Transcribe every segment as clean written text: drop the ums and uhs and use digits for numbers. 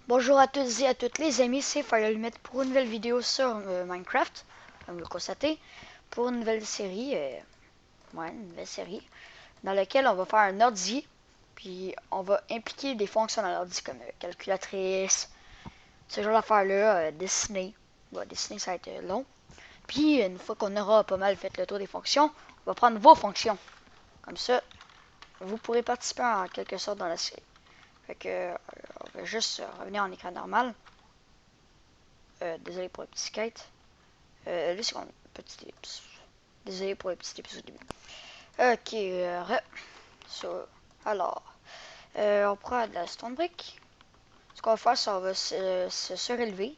Bonjour à toutes et à toutes les amis, c'est FireAllumette pour une nouvelle vidéo sur Minecraft, comme vous le constatez, pour une nouvelle série, dans laquelle on va faire un ordi, puis on va impliquer des fonctions dans l'ordi comme calculatrice, ce genre d'affaires-là, dessiner. Dessiner ça va être long. Puis une fois qu'on aura pas mal fait le tour des fonctions, on va prendre vos fonctions. Comme ça, vous pourrez participer en quelque sorte dans la série. Fait que, on va juste revenir en écran normal. Désolé pour le petit skate. Là, c'est mon petit épisode. Désolé pour le petit épisode du début. Ok, alors, on prend de la stone brick. Ce qu'on va faire, c'est qu'on va se surélever.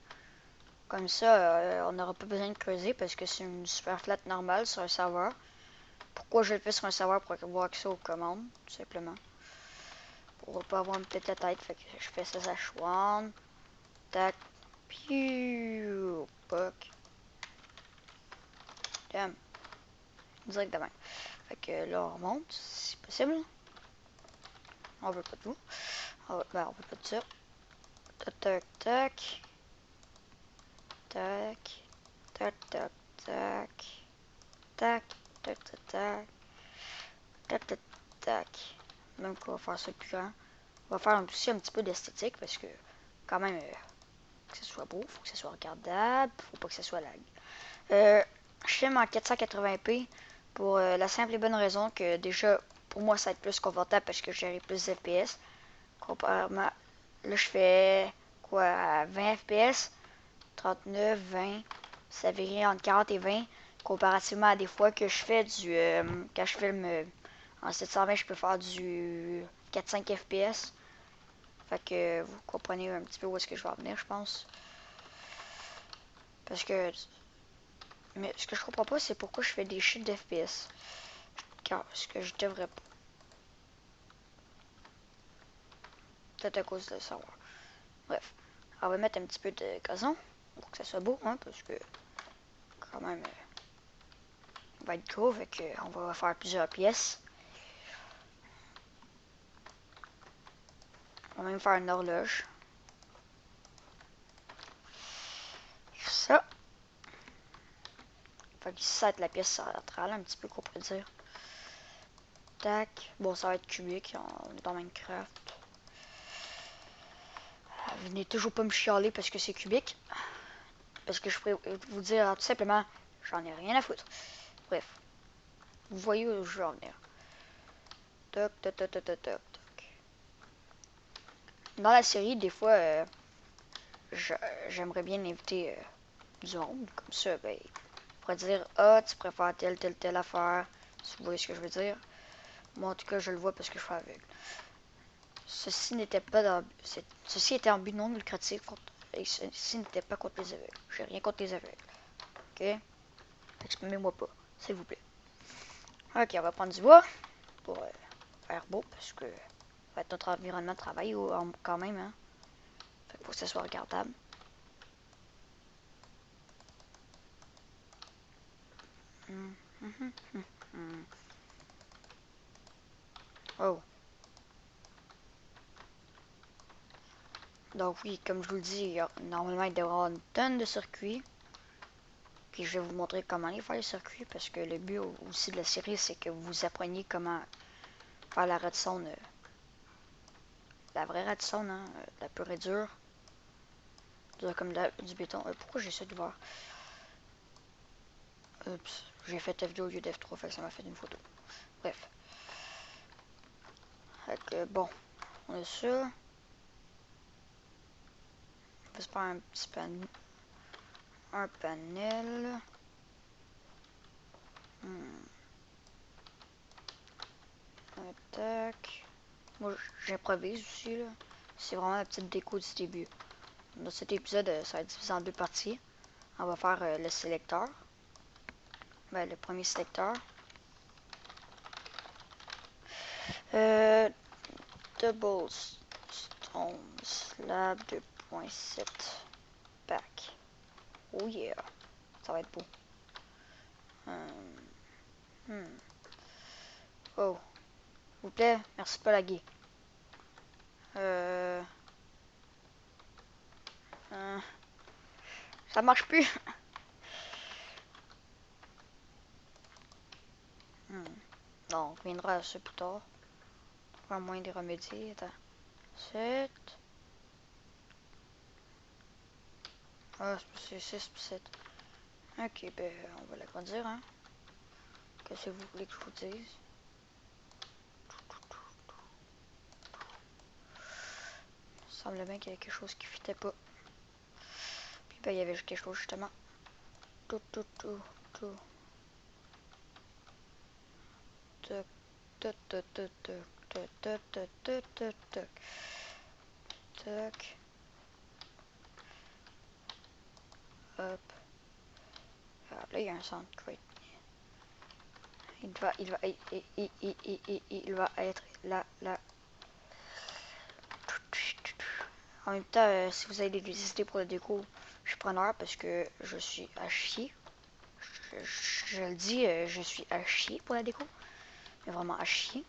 Comme ça, on n'aura pas besoin de creuser parce que c'est une super flat normale sur un serveur. Pourquoi je le fais sur un serveur? Pour avoir accès aux commandes, tout simplement. Pour pas avoir une petite tête, fait que je fais ça, one, tac, piou, poc. Damn. Direct de même. Fait que là, on remonte, si possible. On veut pas de vous. On veut pas de ça. Tac, tac, tac. Tac. Tac, tac, tac. Tac, tac, tac, tac. Tac, tac, tac. Même qu'on va faire ça plus grand. On va faire aussi un petit peu d'esthétique parce que, quand même, que ce soit beau, faut que ce soit regardable, faut pas que ce soit lag. Je filme en 480p pour la simple et bonne raison que déjà, pour moi, ça va être plus confortable parce que j'ai plus de FPS. Comparément, là, je fais quoi, 20 FPS, 39, 20, ça varie entre 40 et 20, comparativement à des fois que je fais quand je filme en 720, je peux faire du 4-5 FPS. Fait que vous comprenez un petit peu où est-ce que je vais en venir, je pense. Parce que, mais ce que je comprends pas, c'est pourquoi je fais des chutes d'FPS. Car ce que je devrais pas. Peut-être à cause de savoir. Bref, on va mettre un petit peu de gazon pour que ça soit beau, hein, parce que quand même, il va être gros, fait qu'on va faire plusieurs pièces. On va même faire une horloge. Ça. Fait que ça va être la pièce centrale, un petit peu qu'on pourrait dire. Tac. Bon, ça va être cubique, on est dans Minecraft. Venez toujours pas me chialer parce que c'est cubique. Parce que je pourrais vous dire tout simplement, j'en ai rien à foutre. Bref. Vous voyez où je veux en venir. Toc, toc, toc, toc, toc, toc. Dans la série, des fois, j'aimerais bien inviter du monde. Comme ça, ben, on pourrait dire, ah, tu préfères telle affaire. Si vous voyez ce que je veux dire. Moi, en tout cas, je le vois parce que je suis aveugle. Ceci n'était pas dans... Ceci était en but non lucratif. Et ceci n'était pas contre les aveugles. J'ai rien contre les aveugles. Ok? Exprimez-moi pas, s'il vous plaît. Ok, on va prendre du bois pour faire beau parce que ça va être notre environnement de travail quand même. Hein? Fait qu'il faut que ça soit regardable. Oh. Donc oui, comme je vous le dis, normalement il devrait y avoir une tonne de circuits. Puis je vais vous montrer comment les faire les circuits parce que le but aussi de la série c'est que vous appreniez comment faire la redstone. La vraie redstone, hein, la pure et dure. Comme du béton. Pourquoi j'ai ça de voir? Oups, j'ai fait F2 au lieu d'F3, fait que ça m'a fait une photo. Bref. Fait que bon, on a ça. On va se faire un petit un panel. Tac. Moi j'improvise aussi là. C'est vraiment la petite déco du début. Dans cet épisode, ça va être divisé en deux parties. On va faire le sélecteur. Ben, le premier sélecteur. Double stone slab 2.7 back. Oh yeah. Ça va être beau. Oh. S'il vous plaît. Merci pas laguer. Ça marche plus. Non, on reviendra à ça plus tard. Pas moyen de remédier. Attends. 7. Ah, c'est 6 puis 7. Ok, ben, on va l'agrandir, hein. Qu'est-ce que vous voulez que je vous dise? Il semble bien qu'il y avait quelque chose qui fitait pas. Puis ben, il y avait quelque chose justement. Tout. Toc, toc, toc, toc, toc, toc, toc, toc, toc, toc, toc. Toc. Hop. Ah, là, il y a un sound crate. Il va être là. En même temps, si vous avez des idées pour la déco, je suis preneur parce que je suis à chier. Je le dis, je suis à chier pour la déco. Mais vraiment à chier.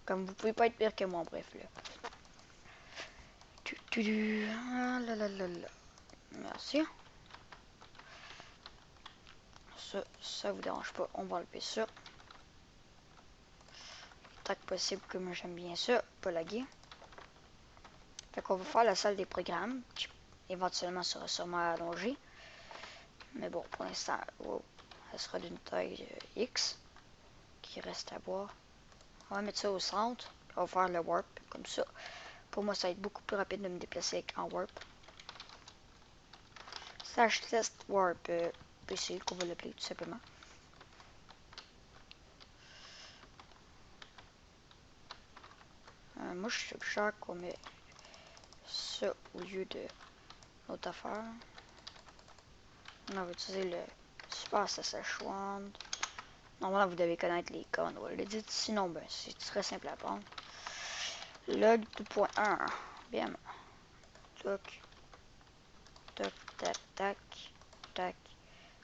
Comme vous pouvez pas être pire que moi, bref là. Ah là là là là. Merci. Ça vous dérange pas, on va enlever ça. Tant que possible, comme j'aime bien ça, pas laguer. Fait qu'on va faire la salle des programmes, qui éventuellement sera sûrement allongée. Mais bon, pour l'instant, wow, elle sera d'une taille X, qui reste à voir. On va mettre ça au centre, on va faire le warp, comme ça. Pour moi, ça va être beaucoup plus rapide de me déplacer en warp. Slash test warp PC, qu'on va l'appeler tout simplement. Moi, je suggère qu'on met ça au lieu de l'autre affaire. On va utiliser le Super Szechuan. Normalement, vous devez connaître les icônes. On va le dire. Sinon, ben, c'est très simple à prendre. Log 2.1. Bien. Toc. Toc, tac, tac, tac.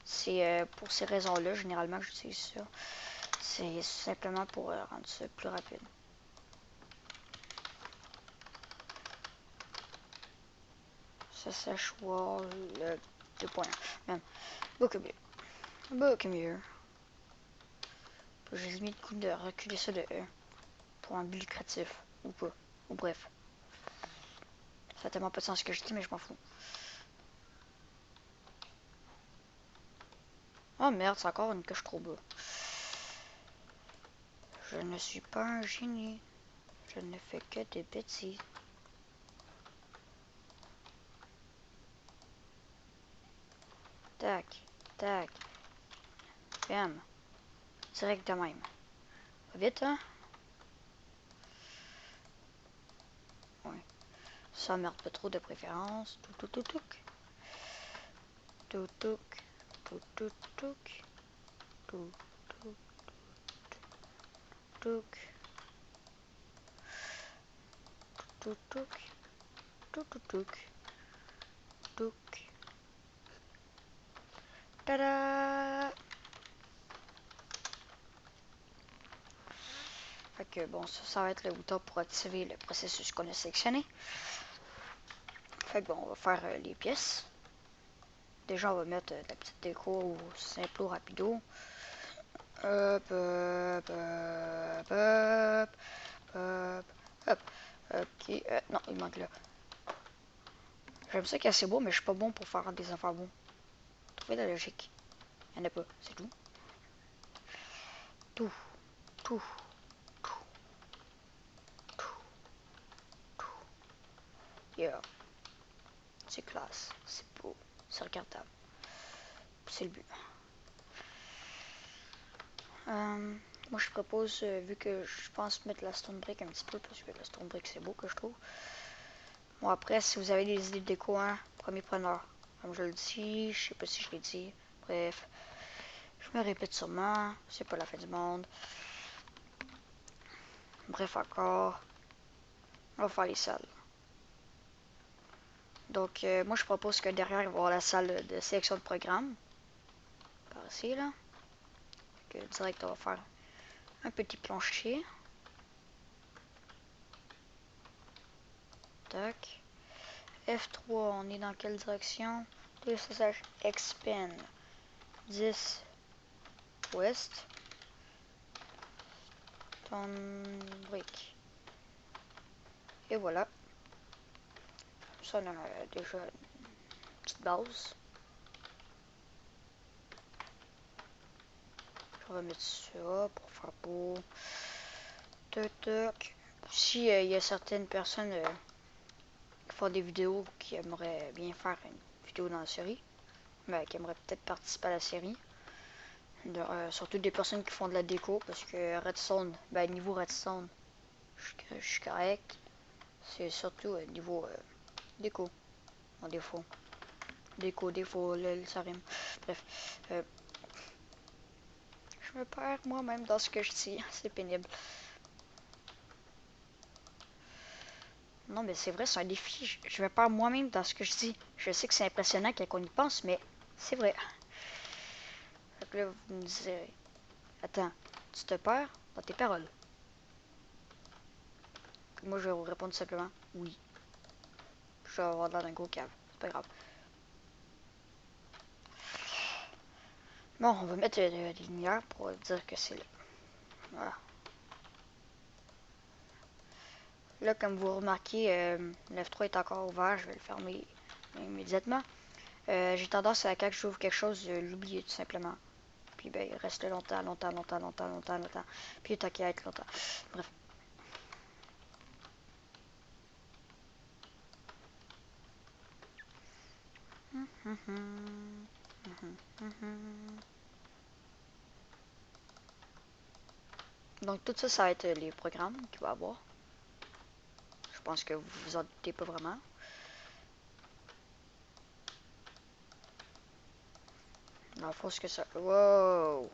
C'est pour ces raisons-là, généralement, que j'utilise ça. C'est simplement pour rendre ça plus rapide. Szechuan, log 2.1. Même. Beaucoup mieux. Beaucoup mieux. J'ai mis le coup de reculer ça de E. Pour un but lucratif. Ou pas. Ou bref. Ça a tellement pas de sens ce que je dis, mais je m'en fous. Oh merde, c'est encore une coche trop bas. Je ne suis pas un génie. Je ne fais que des bêtises. Tac, tac. Bam. Direct de même. Pas vite, hein? Ouais. Ça merde pas trop de préférence. Touc. Tada! Fait que bon, ça va être le bouton pour activer le processus qu'on a sélectionné. Fait que bon, on va faire les pièces. Déjà, on va mettre la petite déco simple ou rapido. Hop. Ok, non, il manque là. J'aime ça qu'il est assez beau, mais je suis pas bon pour faire des affaires bons. Trouvez la logique. Il n'y en a pas, c'est tout. Tout. Yeah. C'est classe, c'est beau, c'est regardable. C'est le but. Moi je propose, vu que je pense mettre la stone brick un petit peu, parce que la stone brick c'est beau que je trouve. Bon après, si vous avez des idées de déco, hein, premier preneur. Comme je le dis, je sais pas si je l'ai dit. Bref, je me répète sûrement, c'est pas la fin du monde. Bref encore, on va faire les salles. Donc moi je propose que derrière il va y avoir la salle de sélection de programme. Par ici là. Donc, direct on va faire un petit plancher. Tac. F3, on est dans quelle direction? expand 10 West Stone Brick. Et voilà. Ça, on a déjà une petite base. Je vais mettre ça pour faire beau. Toc. Si il y a certaines personnes qui font des vidéos qui aimeraient bien faire une vidéo dans la série, mais qui aimeraient peut-être participer à la série, surtout des personnes qui font de la déco, parce que Redstone, niveau Redstone, je suis correct. C'est surtout niveau déco, en défaut. Défaut, ça rime. Bref. Je me perds moi-même dans ce que je dis. C'est pénible. Non, mais c'est vrai, c'est un défi. Je me perds moi-même dans ce que je dis. Je sais que c'est impressionnant quand on y pense, mais c'est vrai. Donc là, vous me direz, attends, tu te perds dans tes paroles? Moi, je vais vous répondre simplement, oui. Je vais avoir l'air d'un gros cave. C'est pas grave. Bon, on va mettre des lumières pour dire que c'est là. Voilà. Là, comme vous remarquez, le F3 est encore ouvert. Je vais le fermer immédiatement. J'ai tendance à quand j'ouvre quelque chose, l'oublier tout simplement. Puis ben, il reste longtemps. Puis tant qu'il être longtemps. Bref. Donc tout ça, ça va être les programmes qu'il va y avoir. Je pense que vous vous en doutez pas vraiment. Dans le fond, ce que ça... Wow!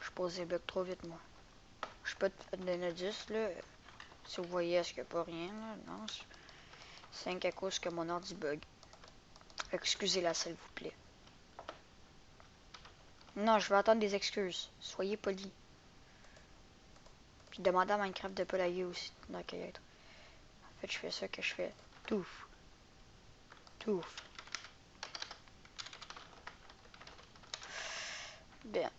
Je pose les blocs trop vite, moi. Je peux te donner un indice, là. Si vous voyez, est-ce qu'il n'y a pas rien, là? Non. C'est à cause que mon ordi bug. Excusez-la, s'il vous plaît. Non, je vais attendre des excuses. Soyez polis. Puis demandez à Minecraft de pas laguer aussi. Dans quel être. En fait, je fais ça que je fais. Touf. Bien.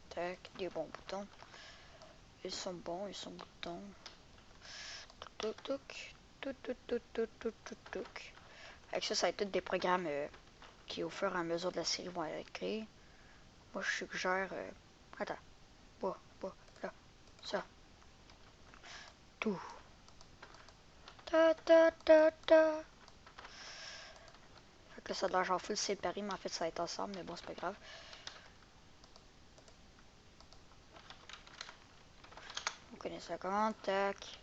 Tac, des bons boutons. Ils sont bons, ils sont boutons. Avec ça, ça va être tous des programmes qui, au fur et à mesure de la série, vont être créés. Moi, je suggère... attends. Là. Ça. Tout. Fait que là, ça doit genre full séparé, mais en fait, ça va être ensemble. Mais bon, c'est pas grave. Vous connaissez ça comment? Tac.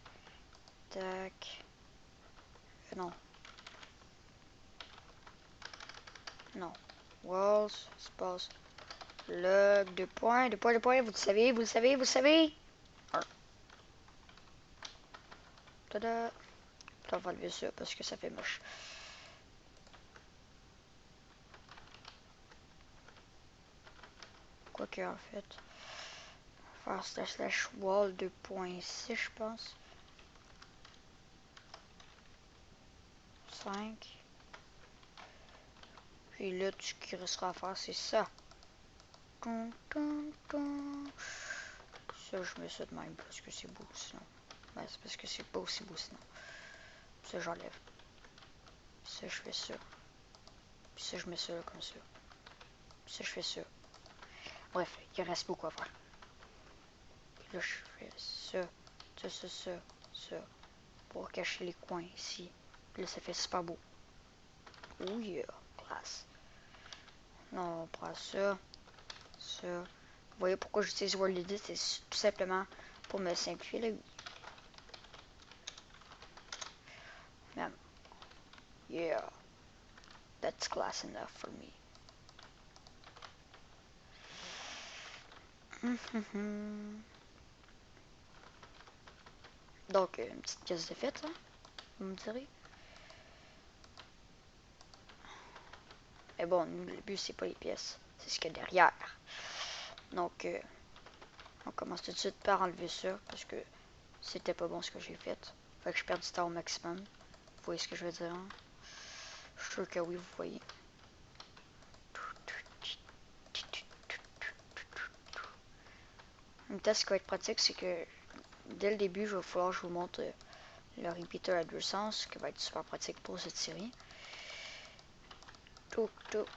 Non. Walls, espace. Log, 2 points. Vous le savez. Tada. On va enlever ça parce que ça fait moche. Quoique, en fait. Faire slash wall 2.6, je pense. 5. Puis là, tout ce qui restera à faire, c'est ça. Ça, je mets ça de même parce que c'est beau sinon. Ben, c'est parce que c'est pas aussi beau sinon. Ça, j'enlève. Ça, je fais ça. Puis ça, je mets ça là, comme ça. Puis ça, je fais ça. Bref, il reste beaucoup à faire. Puis là, je fais ça. Pour cacher les coins ici. Puis là, ça fait super beau. Oh yeah, classe. Non, on prend ça. Vous voyez pourquoi j'utilise World Edit? C'est tout simplement pour me simplifier la vie. Man. Yeah. That's class enough for me. Donc, une petite pièce de fête, hein, vous me direz. Mais bon, le but, c'est pas les pièces. C'est ce qu'il y a derrière. Donc, On commence tout de suite par enlever ça parce que c'était pas bon ce que j'ai fait. Fait que je perds du temps au maximum. Vous voyez ce que je veux dire? Hein? Je suis sûr que oui, vous voyez. En même temps, ce qui va être pratique, c'est que dès le début, il va falloir que je vous montre le repeater à 2 sens, ce qui va être super pratique pour cette série. Touk touk.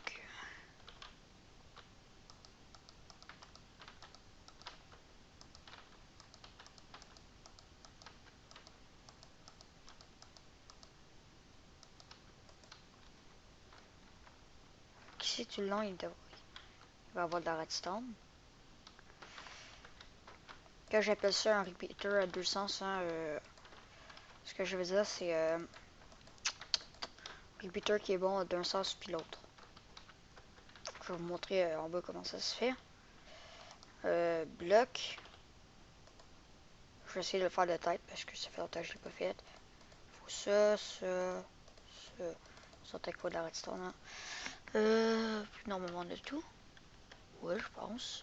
Ici, tout le long, il va avoir de la redstone. Quand j'appelle ça un repeater à 2 sens, hein, ce que je veux dire, c'est repeater qui est bon d'un sens puis l'autre. Je vais vous montrer en bas comment ça se fait. Bloc. Je vais essayer de le faire de tête parce que ça fait longtemps que je l'ai pas fait. Faut ça, ça, ça. Ça t'as quoi de la redstone, hein? Normalement de tout. Ouais, je pense.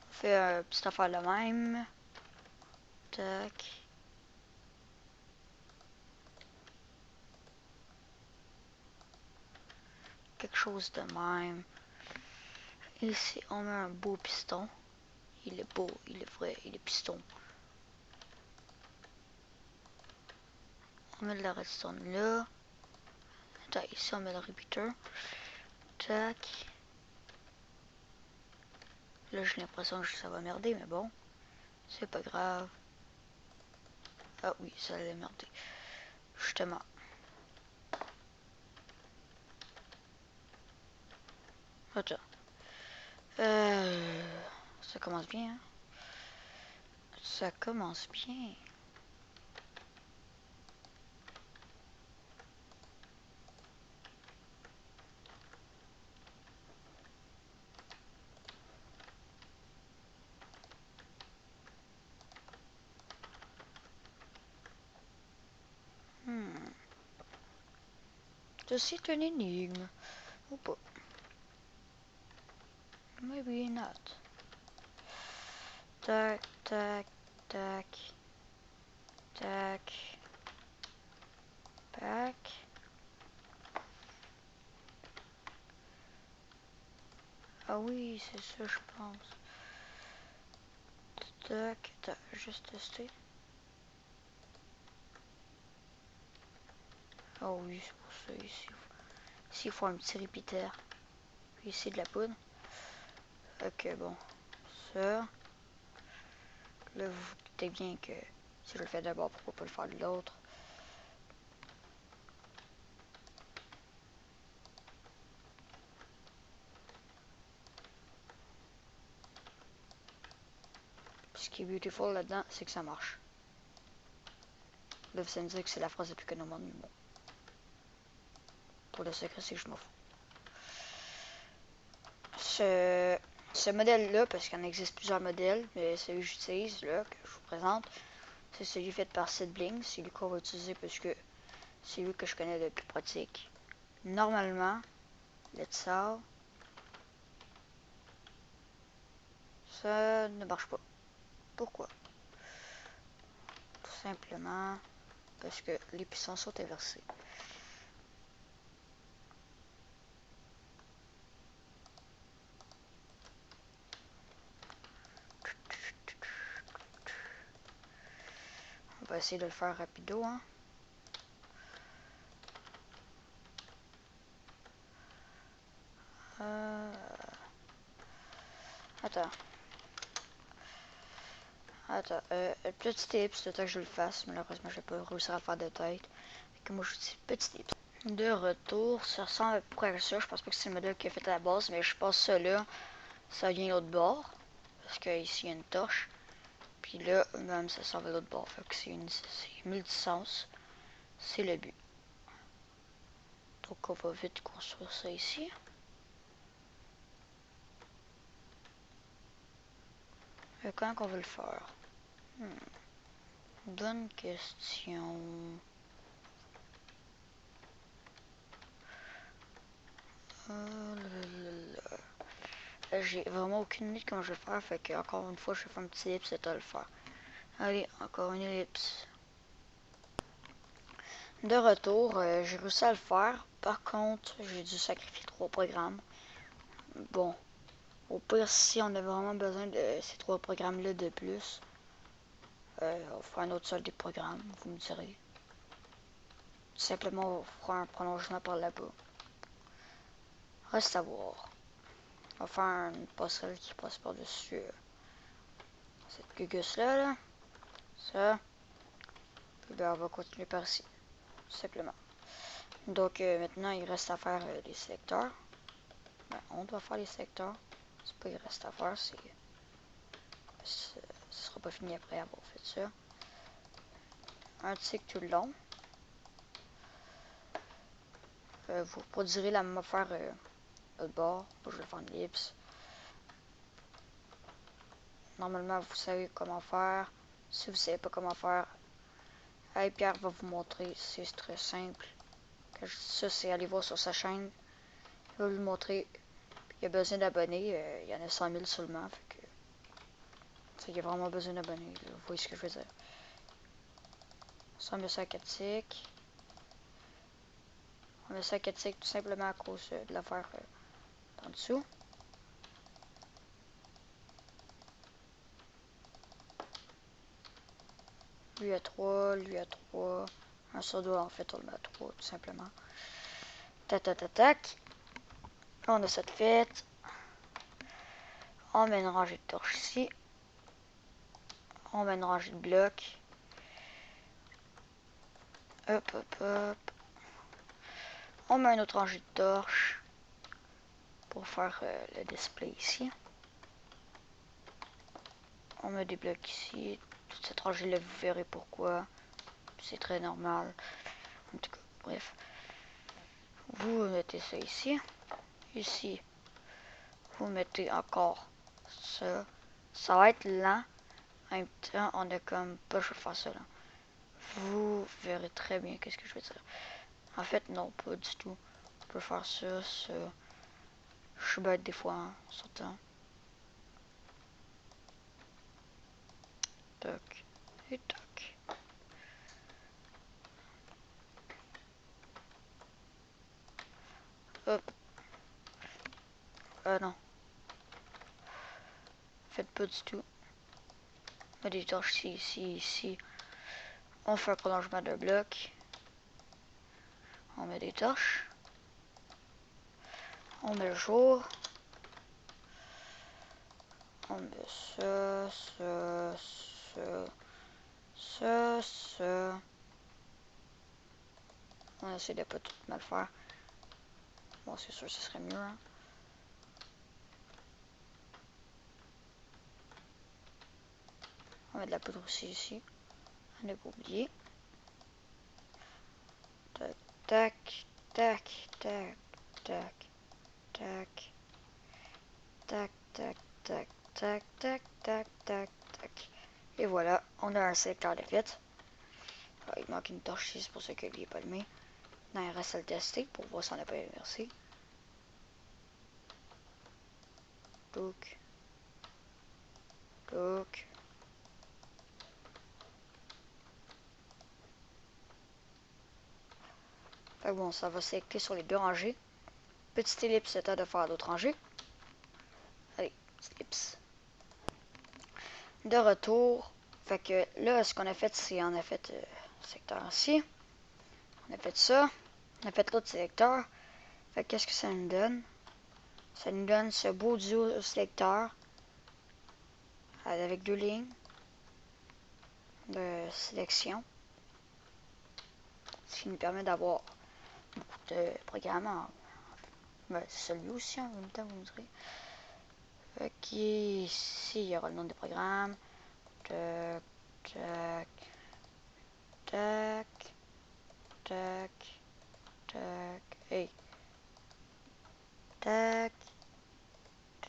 On fait un petit affaire de même. Tac. Quelque chose de même. Ici, on met un beau piston. Il est beau, il est vrai, il est piston. On met de la redstone là. Tac, ici, on met le repeater. Tac. Là, j'ai l'impression que ça va merder, mais bon. C'est pas grave. Ah oui, ça allait merder. Justement. Attends. Ça commence bien, hein? Ça commence bien. Ceci est une énigme. Ou pas. Maybe not. Tac, tac, tac. Tac. Tac. Ah oui, c'est ça, je pense. Tac, tac, juste tester. Ah oui, c'est pour ça, ici. Ici, il faut un petit repeater. Puis ici, de la poudre. Ok, bon. Ça. Là, vous vous doutez bien que si je le fais d'abord, pourquoi pas le faire de l'autre? Ce qui est beautiful là-dedans, c'est que ça marche. Là, vous allez me dire que c'est la phrase la plus connue au monde, mais bon. Pour le secret, c'est que je m'en fous. Ce modèle-là, parce qu'il en existe plusieurs modèles, mais celui que j'utilise, là, que je vous présente, c'est celui fait par SidBling. C'est lui qu'on va utiliser parce que c'est lui que je connais le plus pratique. Normalement, let's say, ça ne marche pas. Pourquoi? Tout simplement parce que les puissances sont inversées. On va essayer de le faire rapido, hein. Attends. Attends, petit tips, le temps que je le fasse, malheureusement je vais pas réussir à le faire de tête. Donc moi je vous dis petit tips. De retour, ça ressemble à peu près à ça. Je pense pas que c'est le modèle qui a fait à la base, mais je pense que ça là, ça vient l'autre bord. Parce que ici il y a une torche. Puis là, même ça s'en va l'autre bord. Fait que c'est multisens. C'est le but. Donc on va vite construire ça ici. Et quand on veut le faire? Bonne question. j'ai vraiment aucune idée de comment je vais faire. Fait que, encore une fois, je vais faire un petit ellipse, c'est à le faire. Allez, encore une ellipse. De retour, j'ai réussi à le faire. Par contre, j'ai dû sacrifier 3 programmes. Bon, au pire, si on a vraiment besoin de ces 3 programmes-là de plus, on va faire un autre seul des programmes, vous me direz. Tout simplement, on va faire un prolongement par là-bas. Reste à voir. On va faire une passerelle qui passe par-dessus cette gugus-là. Là. Ça. Puis ben, on va continuer par ici. Tout simplement. Donc maintenant, il reste à faire les secteurs. Ben, on doit faire les secteurs. C'est pas il reste à faire, c'est... Ce sera pas fini après avoir fait ça. Un tic tout le long. Vous produirez la même affaire l'autre bord. Je vais faire une ellipse. Normalement, vous savez comment faire. Si vous savez pas comment faire, hey, Pierre va vous montrer. C'est très simple. Quand je dis ça, c'est aller voir sur sa chaîne. Il va vous montrer. Il y a besoin d'abonnés. Il y en a 100 000 seulement. Fait que, il y a vraiment besoin d'abonnés. Vous voyez ce que je veux dire. Ça, on met ça à 4 tics. On met ça à 4 tics tout simplement à cause de l'affaire en dessous. Lui à 3, lui à 3. Un sur deux, en fait, on le met à 3 tout simplement. Tac, tac, tac, tac. On a ça de fait. On met une rangée de torches ici. On met une rangée de blocs. Hop, hop, hop. On met une autre rangée de torches pour faire le display ici. On met des blocs ici. Toute cette rangée-là, vous verrez pourquoi. C'est très normal. En tout cas, bref. Vous mettez ça ici. Ici, vous mettez encore ça. Ça va être lent. En même temps, on a comme pas le choix de faire ça là. Vous verrez très bien qu'est-ce que je veux dire. En fait, non, pas du tout. On peut faire ça, ça. Je suis bête des fois, hein, surtout. Toc et toc. Hop. Non. Faites pas du tout. On met des torches ici, ici, ici. On fait un prolongement de bloc. On met des torches. On met le jour. On met ça, ça, ça, ça, ça. On essaie de pas tout mal faire. Bon, c'est sûr, ce serait mieux. Hein. On met de la poudre aussi ici. On n'a pas oublié. Tac, tac, tac, tac, tac, tac, tac, tac, tac, tac, tac, tac, tac, tac. Et voilà, on a un secteur de fait. Ah, il manque une torche ici, c'est pour ça que lui n'est pas allumé. Non, il reste à le tester pour voir si on n'a pas inversé. Donc, donc. Fait bon, ça va sélecter sur les deux rangées. Petite ellipse, c'est à de faire d'autres rangées. Allez, petite ellipse. De retour. Fait que là, ce qu'on a fait, c'est on a fait secteur ici. On a fait ça. On a fait l'autre sélecteur. Fait qu'est-ce que ça nous donne? Ça nous donne ce beau duo sélecteur avec deux lignes de sélection. Ce qui nous permet d'avoir beaucoup de programmes. Ben, celui aussi en même temps, vous me direz. Fait qu'ici, il y aura le nom des programmes. Tac, tac, tac, tac, tac, hey. Tac,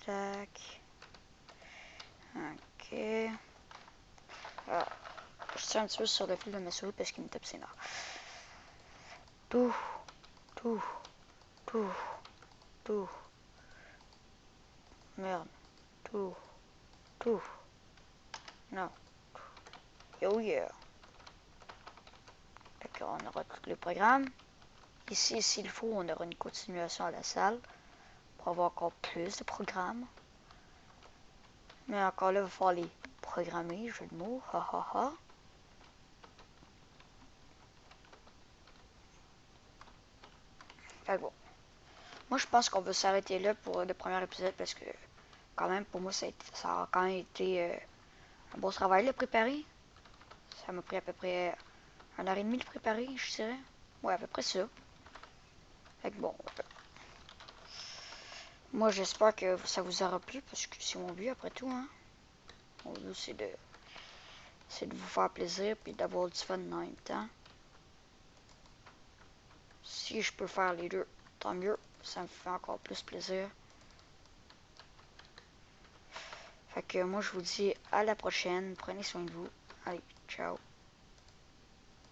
tac. Ok. Ah, je tire un petit peu sur le fil de ma souris parce qu'il me tape ses nerfs. Tout, tout, tout, tout. Merde. Tout. Tout. Non. Yo yeah. Fait qu'on aura tous les programmes. Ici, s'il faut, on aura une continuation à la salle pour avoir encore plus de programmes. Mais encore là, il va falloir les programmer, jeu de mots, ha ha ha. Fait bon. Moi, je pense qu'on va s'arrêter là pour le premier épisode parce que, quand même, pour moi, ça a quand même été un beau travail de préparer. Ça m'a pris à peu près 1h30 de préparer, je dirais. Ouais, à peu près ça. Fait que bon. Moi, j'espère que ça vous aura plu parce que c'est mon but après tout, hein. Mon but, c'est de vous faire plaisir et d'avoir du fun en même temps. Si je peux faire les deux, tant mieux. Ça me fait encore plus plaisir. Fait que moi, je vous dis à la prochaine. Prenez soin de vous. Allez, ciao.